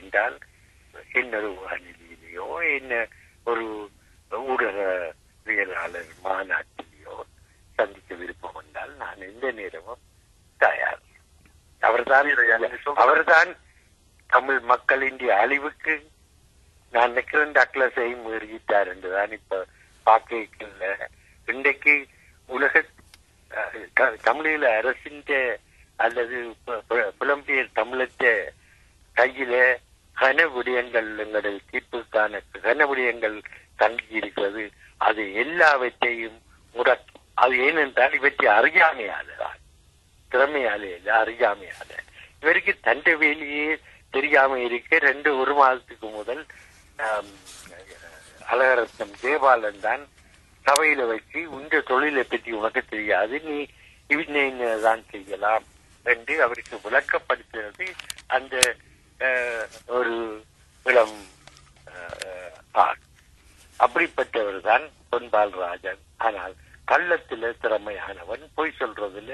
என்றால் இன்னொரு வானிலையிலேயோ என்ன ஒரு ஊடகவியலாளர் மாநாட்டிலேயோ சந்திக்க விருப்பம் என்றால் நான் எந்த நேரமும் தயார். அவர்தான் தமிழ் மக்களின் அழிவுக்கு நான் நினைக்கிறேன் டக்ளஸை மீறிட்டார் என்றுதான் இப்ப பார்க்கல. இன்றைக்கு உலக தமிழீழ அரசின் அல்லது புலம்பெயர் தமிழற்ற கையில கன விடயங்கள் எங்களுடைய தீர்ப்புக்கான கன விடயங்கள் தங்கி இருக்கிறது. அது எல்லாவற்றையும் முடக்கும். அது ஏனென்றால் இவற்றை அறியாமையாலதான், திறமையாலே இல்லை, அறியாமையால. இவருக்கு தண்டை வேலையே தெரியாம இருக்க ஒரு மாதத்துக்கு முதல் அழகரத்னம் ஜெயபாலன் தான் சபையில வச்சு உங்க தொழிலை பற்றி உனக்கு தெரியாது, நீ இவனைதான் செய்யலாம் என்று அவருக்கு விளக்கப்படுத்துறது அந்த ஒரு இளம் அப்படிப்பட்டவர் தான் பொன்பால்ராஜன். ஆனால் கள்ளத்துல திறமையானவன், பொய் சொல்றதுல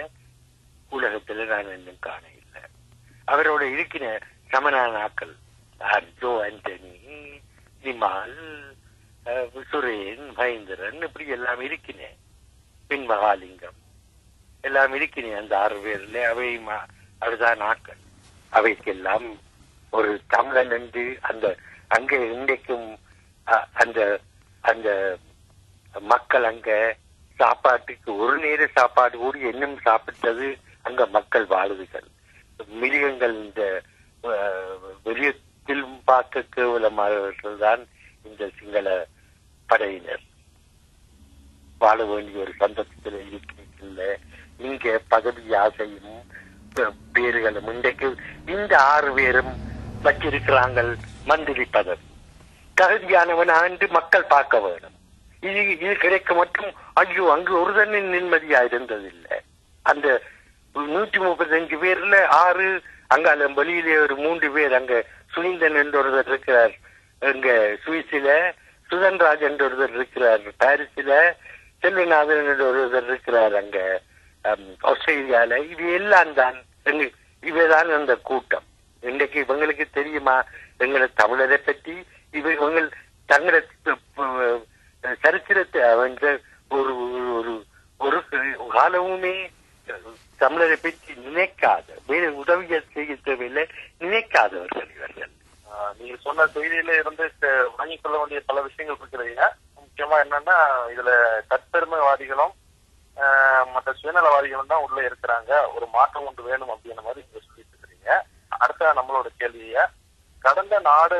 உலகத்துல நான் இன்னும் காண இல்லை. அவரோட இருக்கிற சமனானாக்கள் ஜோ ஆண்டனி, நிமால், சுரேன், மகேந்திரன் இப்படி எல்லாம் இருக்கிறேன், பின் மகாலிங்கம் எல்லாம் இருக்கிறேன். அந்த 6 பேர்ல அவைதான் ஆக்கள். அவைக்கெல்லாம் ஒரு தமிழன் என்று அந்த அங்க இன்றைக்கும் அந்த அந்த மக்கள் அங்க சாப்பாட்டுக்கு ஒரு நேர சாப்பாடு கூடி இன்னும் சாப்பிட்டது அங்க மக்கள் வாழுதுகள். மிருகங்கள் இந்த வெளியத்தில் பார்க்க கேவலமானவர்கள் தான் இந்த சிங்கள படையினர். வாழ வேண்டிய ஒரு சந்தர்ப்பத்தில் இருக்கின்ற இங்க பதவி ஆசையும் பேர்களும் இன்றைக்கு இந்த 6 பேரும் வச்சிருக்கிறாங்க மந்திரி பதவி. தகுதியானவன் ஆண்டு மக்கள் பார்க்க வேணும். இது கிடைக்க மட்டும் ஐயோ அங்கு ஒரு தண்ணி நிம்மதியா இருந்ததில்லை. அந்த 135 பேர்ல 6 அங்கால வெளியிலே ஒரு 3 பேர், அங்க சுனிந்தன் என்று ஒருவர் இருக்கிறார், அங்க சுவிஸில சுதன்ராஜ் என்று ஒருவர் இருக்கிறார், பாரிஸ்ல செல்வநாதன் என்று ஒருவர் இருக்கிறார், அங்க ஆஸ்திரேலியால. இது எல்லாம் தான் இவைதான் அந்த கூட்டம். இன்றைக்கு இவங்களுக்கு தெரியுமா எங்களை தமிழரை பற்றி? இவங்க தங்கள சரித்திரத்தை ஒரு ஒரு காலமுமே தமிழரை பற்றி நினைக்காத, வேறு உதவியை செய்ய தேவையில்லை நினைக்காதவர்கள் இவர்கள். நீங்க சொன்ன செய்தியில இருந்து வாங்கிக் கொள்ள வேண்டிய பல விஷயங்கள் இருக்கிறீங்க. முக்கியமா என்னன்னா இதுல தற்பெருமைவாதிகளும் மற்ற சுயநலவாதிகளும் தான் உள்ள இருக்கிறாங்க. ஒரு மாற்றம் ஒன்று வேணும் அப்படின்ற மாதிரி நீங்க சொல்லிட்டு இருக்கிறீங்க. அடுத்த நம்மளோட கேள்விய, கடந்த நாடு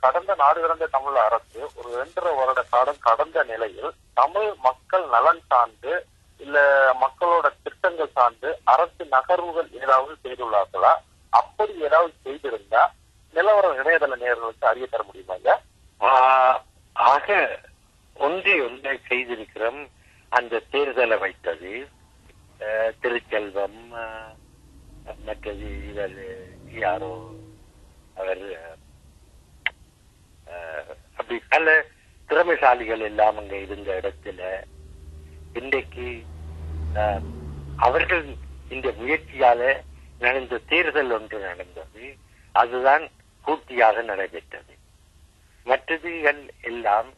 கடந்த தமிழ் அரசு ஒரு 2.5 வருட காலம் கடந்த நிலையில் தமிழ் மக்கள் நலன் சார்ந்து இல்ல மக்களோட திட்டங்கள் சார்ந்து அரசு நகர்வுகள் ஏதாவது செய்துள்ளார்களா? அப்படி ஏதாவது செய்திருந்தா நிலவரம் இணையதள நேயர்களுக்கு அறிய தர முடியுமாங்க? ஆக ஒன்றை செய்திருக்கிறோம். அந்த தேர்தலை வைத்தது திருச்செல்வம், மற்றது இவர் யாரோ அவர் அப்படி பல திறமைசாலிகள் எல்லாம் அங்க இருந்த இடத்துல இன்றைக்கு அவர்கள் இந்த முயற்சியால நடந்த தேர்தல் ஒன்று நடந்தது. அதுதான் பூர்த்தியாக நடைபெற்றது. மற்றதுகள் எல்லாம்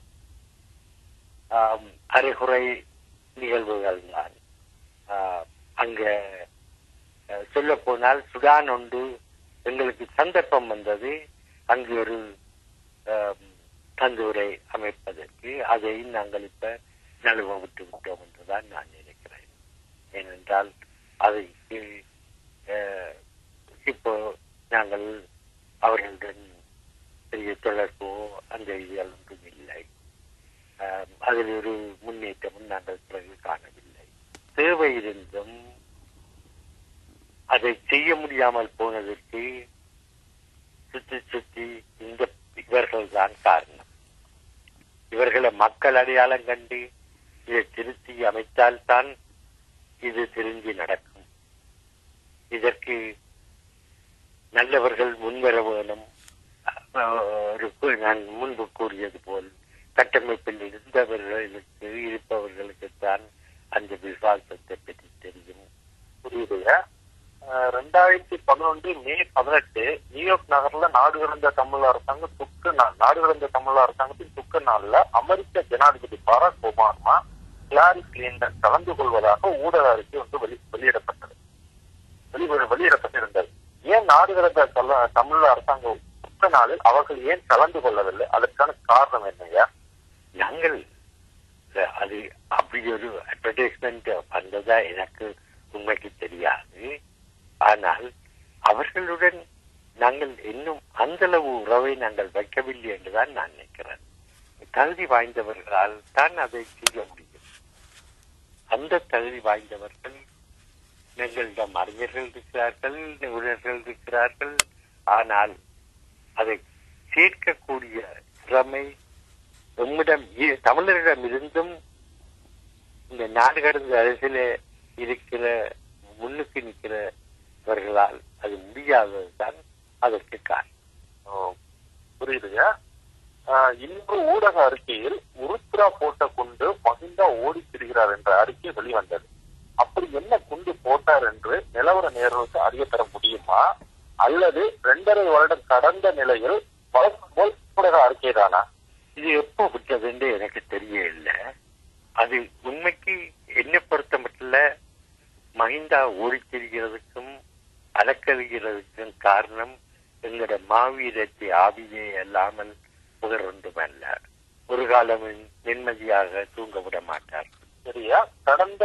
அரைகுறை நிகழ்வுகள் தான். அங்க சொல்ல போனால் சுடான் ஒன்று எங்களுக்கு சந்தர்ப்பம் வந்தது. அங்கு ஒரு தந்தூரை அமைப்பதற்கு அதை நாங்கள் இப்ப நழுவ விட்டு விட்டோம் என்றுதான் நான் நினைக்கிறேன். ஏனென்றால் அதை இப்போ நாங்கள் அவர்களுடன் பெரிய தொடர்போ அந்த இதுகள் ஒன்றும் இல்லை. அதில் ஒரு முன்னேற்றமும் நாங்கள் பிறகு காணவில்லை. தேவை இருந்தும் அதை செய்ய முடியாமல் போனதற்கு சுற்றி இந்த இவர்கள் தான் காரணம். இவர்களை மக்கள் அடையாளம் கண்டு இதை திருத்தி அமைத்தால்தான் இது திரும்பி நடக்கும். இதற்கு நல்லவர்கள் முன்வர வேணும். நான் முன்பு கூறியது போல் கட்டமைப்பில் இருப்பவர்களுக்குத்தான் அந்த விசுவாசத்தை பற்றி தெரியும். புரியுதுங்க. 2010 2011 மே 18 நியூயார்க் நகர்ல நாடு கடந்த தமிழ் அரசாங்கம் நாடு கடந்த தமிழ் அரசாங்கத்தின் துக்க நாள்ல அமெரிக்க ஜனாதிபதி பராக் ஒபாமா ஹிலாரி கிளின்டன் கலந்து கொள்வதாக ஊடக அறிக்கை வெளியிடப்பட்டிருந்தது. ஏன் நாடு கடந்த தமிழ் அரசாங்கம் துக்க நாளில் அவர்கள் ஏன் கலந்து கொள்ளவில்லை? அதற்கான காரணம் என்னையா? நாங்கள் அது அப்படி ஒரு அட்வர்டைஸ்மெண்ட் வந்ததா எனக்கு உண்மைக்கு தெரியாது. ஆனால் அவர்களுடன் நாங்கள் இன்னும் அந்த அளவு உறவை நாங்கள் வைக்கவில்லை என்றுதான் நான் நினைக்கிறேன். தகுதி வாய்ந்தவர்களால் தான் அதை செய்ய முடியும். அந்த தகுதி வாய்ந்தவர்கள் எங்களிடம் அறிஞர்கள் இருக்கிறார்கள், நிபுணர்கள் இருக்கிறார்கள். ஆனால் அதை சேர்க்கக்கூடிய திறமை நம்மிடம் தமிழரிடம் இருந்தும் இந்த நாடு கடந்த அரசியல இருக்கிற முன்னுக்கு நிற்கிறவர்களால் அது முடியாததுதான் அதற்கு காரணம். புரியுதுங்க. இன்னொரு ஊடக அறிக்கையில் உருத்ரா போட்ட குண்டு மஹிந்தா ஓடி திரிகிறார் என்ற அறிக்கை வெளிவந்தது. அப்படி என்ன குண்டு போட்டார் என்று நிலவர நேர்களுக்கு அறிய தர முடியுமா? அல்லது 2.5 வருடம் கடந்த நிலையில் வழக்கம் போல் ஊடக அறிக்கை தானா? இது எப்போ விட்டது என்று எனக்கு தெரியல. அது உண்மைக்கு என்ன பொறுத்த மட்டும் மஹிந்தா ஓடித்திருக்கிறதுக்கும் அலக்கழிக்கிறதுக்கும் காரணம் எங்களோட மாவீரத்தை ஆவியே அல்லாமல் புகழொன்றுமல்ல. ஒரு காலம் நிம்மதியாக தூங்க விட மாட்டார். சரியா? கடந்த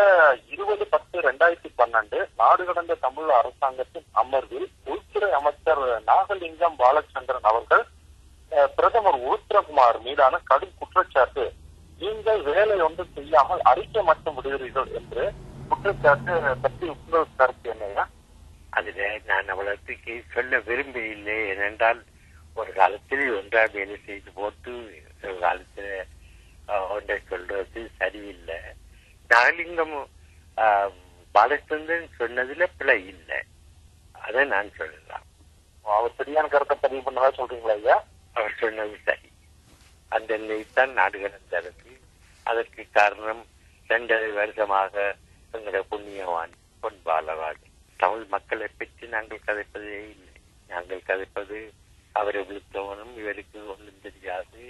20/10/2012 நாடு கடந்த தமிழ் அரசாங்கத்தின் அமர்வில் உள்துறை அமைச்சர் நாகலிங்கம் பாலச்சந்திரன் அவர்கள் பிரதமர் உருத்ரகுமார் மீதான கடும் குற்றச்சாட்டு, நீங்கள் வேலை ஒன்றும் செய்யாமல் அறிக்கை மட்டும் விடுகிறீர்கள் என்று குற்றச்சாட்டு பற்றி உங்கள் கருத்து என்னையா? அதுல நான் அவ்வளவுக்கு சொல்ல விரும்ப இல்லை. ஏனென்றால் ஒரு காலத்தில் ஒன்றா வேலை செய்து போட்டு ஒரு காலத்துல ஒன்றை சொல்றது சரியில்லை. நாகலிங்கம் பாலச்சந்திரன் சொன்னதுல பிழை இல்லை, அதை நான் சொல்லலாம். அவர் சரியான கருத்தை பதிவு பண்ணதா சொல்றீங்களா ஐயா? அவர் சொன்னது சரி. அந்த நிலைத்தான் நாடு கடந்த அரசு. அதற்கு காரணம் 2.5 வருஷமாக எங்களுடைய புண்ணியவான் பொன் பாலராஜன். தமிழ் மக்களை பற்றி நாங்கள் கதைப்பதே இல்லை. நாங்கள் கதைப்பது அவரை விழுத்தவனும் இவருக்கு ஒன்றும் தெரியாது,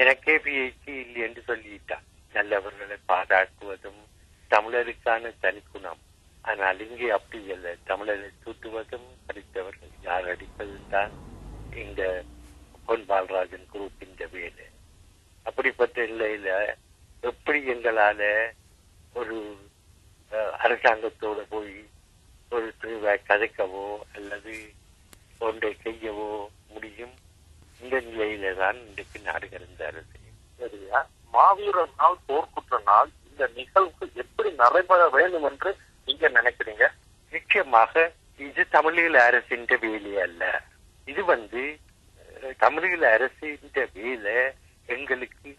எனக்கே PhD இல்லை என்று சொல்லிட்டான். நல்லவர்களை பாராட்டுவதும் தமிழருக்கான தனிக்குணம். ஆனால் இங்கே அப்படி இல்லை. தமிழரை தூட்டுவதும் படித்தவர்கள் யார் அடிப்பதும் தான் இந்த பொன் பாலராஜன் குரூப்பின் வேலை. அப்படிப்பட்ட நிலையில எப்படி எங்களால ஒரு அரசாங்கத்தோட போய் ஒரு கதைக்கவோ அல்லது ஒன்றை செய்யவோ முடியும்? இந்த நிலையில தான் இன்றைக்கு நாடு கடந்த அரசு. சரியா? மாவீரர் நாள், போர்க்குற்ற நாள், இந்த நிகழ்வு எப்படி நடைபெற வேண்டும் என்று நீங்க நினைக்கிறீங்க? நிச்சயமாக இது தமிழீழ அரசின் வேலை அல்ல. இது தமிழீழ அரசின் வேலை எங்களுக்கு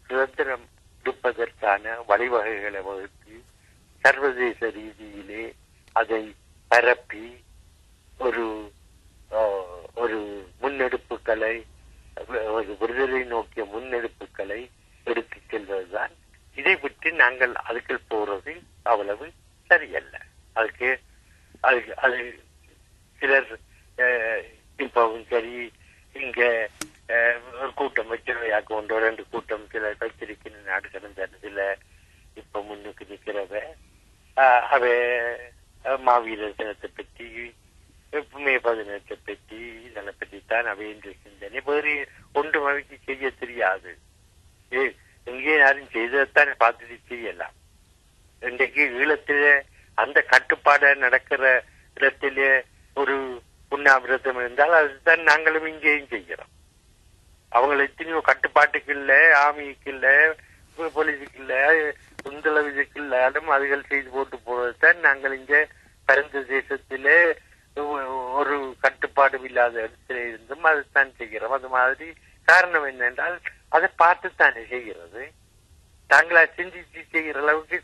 சுதந்திரம் கொடுப்பதற்கான வழிவகைகளை வகுத்து சர்வதேச ரீதியிலே அதை பரப்பி ஒரு முன்னெடுப்புகளை, ஒரு விடுதலை நோக்கிய முன்னெடுப்புகளை எடுத்து செல்வதுதான். இதை விட்டு நாங்கள் அதுக்கு போறது அவ்வளவு சரியல்ல. அதுக்கு அது சிலர் இப்பவும் சரி, இங்க ஒரு கூட்டம் வச்சிருவையாக்கு 1-2 கூட்டம் சிலர் வச்சிருக்கிற நாடு கடந்த சில இப்ப முன்னுக்கு நிற்கிறவ அவ மாவீரர் தினத்தை பற்றி, மே 15 பற்றி, இதனை பற்றித்தான் அவை என்று சிந்தனை. வேறு ஒன்று அவைக்கு செய்ய தெரியாது. எங்கே யாரும் செய்ததான் பார்த்துட்டு செய்யலாம். இன்றைக்கு ஈழத்தில அந்த கட்டுப்பாடு நடக்கிற இடத்திலே ஒரு உண்ணாவிரதம் இருந்தால் அதுதான் நாங்களும் இங்கேயும் செய்கிறோம். அவங்களை எத்தனையோ கட்டுப்பாட்டுக்கு இல்லை, ஆர்மிக்கு இல்லை, போலீஸுக்கு இல்லை, உந்தளவுக்கு இல்லாலும் அதுகள் செய்து போட்டு போவதுதான் நாங்கள் இங்க பரந்த தேசத்திலே ஒரு கட்டுப்பாடு இல்லாத இடத்துல இருந்தும் அதைத்தான் செய்கிறோம். அது மாதிரி காரணம் என்னென்றால் அதை பார்த்துத்தானே செய்கிறது. தாங்களா சிந்திச்சு செய்கிற அளவுக்கு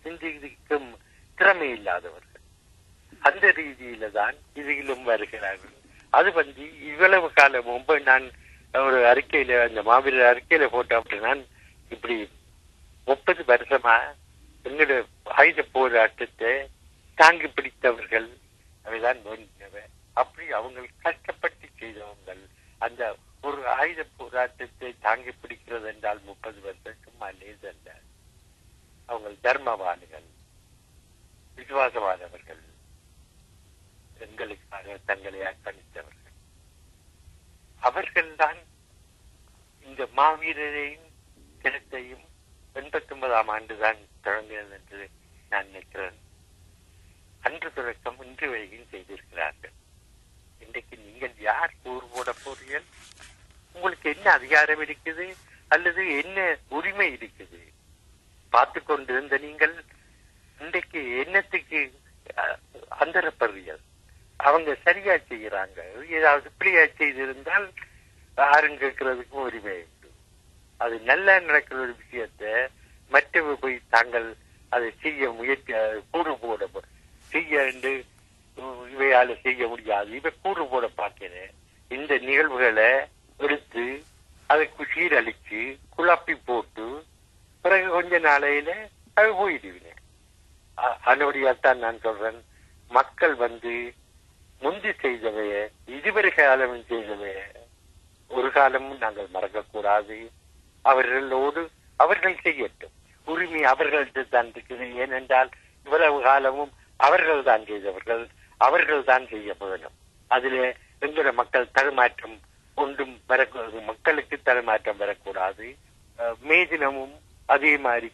சிந்திக்கும் திறமை இல்லாதவர்கள். அந்த ரீதியில தான் இதிலும் வருகிறார்கள். அது இவ்வளவு காலம் முன்பு நான் ஒரு அறிக்கையில, அந்த மாவீரர் அறிக்கையில போட்டோம். அப்படி நான் இப்படி 30 வருஷமா எங்களுடைய ஆயுத போராட்டத்தை தாங்கி பிடித்தவர்கள் அவைதான் வேண்டினவை. அப்படி அவங்க கஷ்டப்பட்டு செய்தவங்கள் அந்த ஒரு ஆயுத போராட்டத்தை தாங்கி பிடிக்கிறது என்றால் 30 வருஷம் சும்மா லேசல்ல. அவங்க தர்மவான்கள், விசுவாசமானவர்கள், எங்களுக்காக தங்களை அர்ப்பணித்தவர்கள். அவர்கள்தான் இந்த மாவீரரையும் தினத்தையும் 89ஆம் ஆண்டுதான் தொடங்கியது என்று நான் நினைக்கிறேன். அன்று தொடக்கம் இன்று வரைக்கும் செய்திருக்கிறார்கள். இன்றைக்கு நீங்கள் யார் கூறு போட போறீர்கள்? உங்களுக்கு என்ன அதிகாரம் இருக்குது அல்லது என்ன உரிமை இருக்குது? பார்த்து கொண்டிருந்த நீங்கள் இன்றைக்கு என்னத்துக்கு அந்தரப்படுறீர்கள்? அவங்க சரியா செய்யறாங்க, ஏதாவது பிள்ளையா செய்திருந்தால் யாரும் கேட்கறதுக்கு உரிமை உண்டு. அது நல்லா நடக்கிற ஒரு விஷயத்த மற்றவர்கள் போய் தாங்கள் அதை செய்ய முயற்சி கூறு போட செய்ய இவையால செய்ய முடியாது, இவை கூறு போட பார்க்கிறேன். இந்த நிகழ்வுகளை எடுத்து அதை சீரழிச்சு குழப்பி போட்டு பிறகு கொஞ்ச நாளையில அது போயிடுவேன். அதனுடையத்தான் நான் சொல்றேன், மக்கள் முந்தி செய்தவைய இதுவரை காலம் செய்தவைய ஒரு காலமும் நாங்கள் மறக்கக்கூடாது. அவர்களோடு அவர்கள் செய்யட்டும், உரிமை அவர்கள்ட்ட தான் இருக்குது. ஏனென்றால் இவ்வளவு காலமும் அவர்கள் தான் செய்தவர்கள், அவர்கள் தான் செய்ய வேண்டும். அதில் எங்கள மக்கள் தடுமாற்றம் ஒன்றும் மக்களுக்கு தடுமாற்றம் வரக்கூடாது. மே தினமும் அதே மாதிரி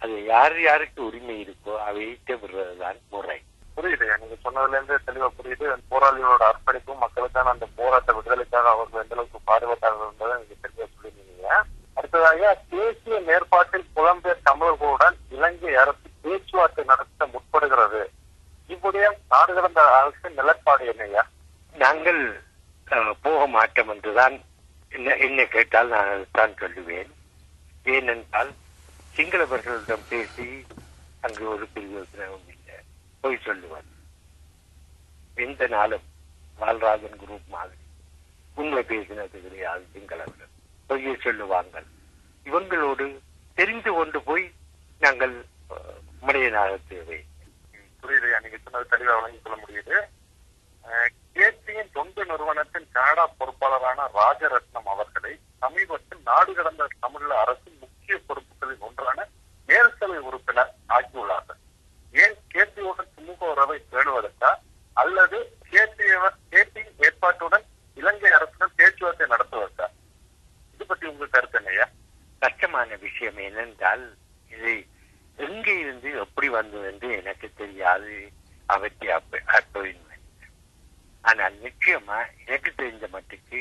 அது யாருக்கு உரிமை இருக்கோ அவையிட்ட விடுறதுதான் முறை. புரியுது, நீங்க சொன்னதுல இருந்து தெளிவா புரியுது. போராளிகளோட அர்ப்பணிப்பும் மக்களுக்கான அந்த போராட்ட விடுதலைக்காக அவர்கள் எந்த அளவுக்கு பாடுபட்டார்கள் என்பதை நீங்க தெளிவா சொல்லியிருந்தீங்க. அடுத்ததாக தேசிய மேற்பாட்டில் புலம்பெயர் தமிழர்களுடன் இலங்கை அரசு பேச்சுவார்த்தை நடத்த முற்படுகிறது. இவ்வுடைய நாடு கடந்த அரசு நிலப்பாடு என்னையா? நாங்கள் போக மாட்டோம் என்றுதான் என்ன கேட்டால் நான் அதைத்தான் சொல்லுவேன். ஏனென்றால் சிங்களவர்களிடம் பேசி அங்கு ஒரு பிரயோஜனமும் இல்லை, போய் சொல்லுவார். எந்த நாளும் வால்ராஜன் குரூப் மாதிரி உண்மை பேசினது கிடையாது. சிங்களவர்கள் பொய்யை சொல்லுவாங்க. இவங்களோடு தெரிந்து கொண்டு போய் நாங்கள் மனிதனாக தேவை. புரியுது, நீங்க சொன்னது தெளிவாக வழங்கிக் கொள்ள முடியுது. கேசியின் தொண்டு நிறுவனத்தின் கனடா பொறுப்பாளரான ராஜரத்னம் அவர்களை சமீபத்தில் நாடு கடந்த தமிழ் அரசு முக்கிய பொறுப்புகளில் ஒன்றான மேல்சபை உறுப்பினர் ஆக்கியுள்ளார்கள். ஏன் கேசியுடன் சுமூக உறவை பேணுவதற்கா அல்லது கேசி ஏற்பாட்டுடன் இலங்கை அரசுடன் பேச்சுவார்த்தை நடத்துவதற்கா? இது பற்றி உங்கள் கருத்து என்னையா? கஷ்டமான விஷயம் என்னென்றால் இது எங்கே இருந்து எப்படி வந்தது என்று எனக்கு தெரியாது. அவற்றை அப்பாயின்மெண்ட். ஆனால் நிச்சயமா எனக்கு தெரிஞ்ச மட்டுக்கு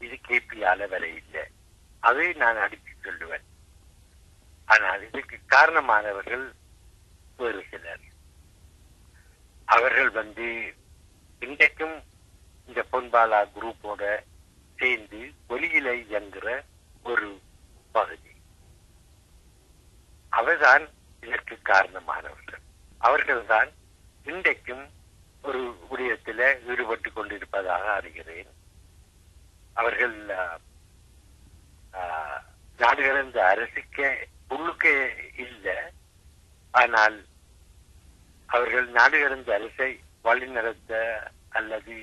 இது கேபியால வர இல்லை, அதை நான் அடித்து சொல்லுவேன். ஆனால் இதுக்கு காரணமானவர்கள் வேறு சிலர். அவர்கள் இன்றைக்கும் இந்த பொன்பாலா குரூப்போட சேர்ந்து வெளியில இயங்குற ஒரு பகுதி. அவர்தான் இதற்கு காரணமானவர்கள். அவர்கள்தான் இன்றைக்கும் ஒரு விடயத்தில் ஈடுபட்டு கொண்டிருப்பதாக அறிகிறேன். அவர்கள் நாடு கடந்த அரசுக்கே உள்ளுக்கே இல்லை, ஆனால் அவர்கள் நாடு கடந்த அரசை வழிநடத்த அல்லது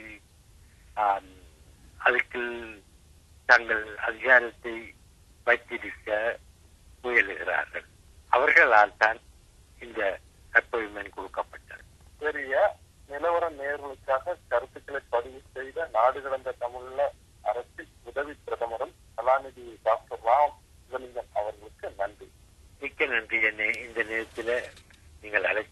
அதுக்கு தங்கள் அதிகாரத்தை வைத்திருக்க முயலுகிறார்கள். அவர்களால் தான் இந்த அப்பாயின்மெண்ட் கொடுக்கப்பட்டது. பெரிய நிலவர நேர்களுக்காக கருத்துக்களை பதிவு செய்த நாடு கடந்த தமிழ் அரசின் உதவி பிரதமரும் கலாநிதி டாக்டர் ராம் சிவலிங்கம் அவர்களுக்கு நன்றி. மிக்க நன்றி. என்னை இந்த நேரத்தில் நீங்கள் அழைத்து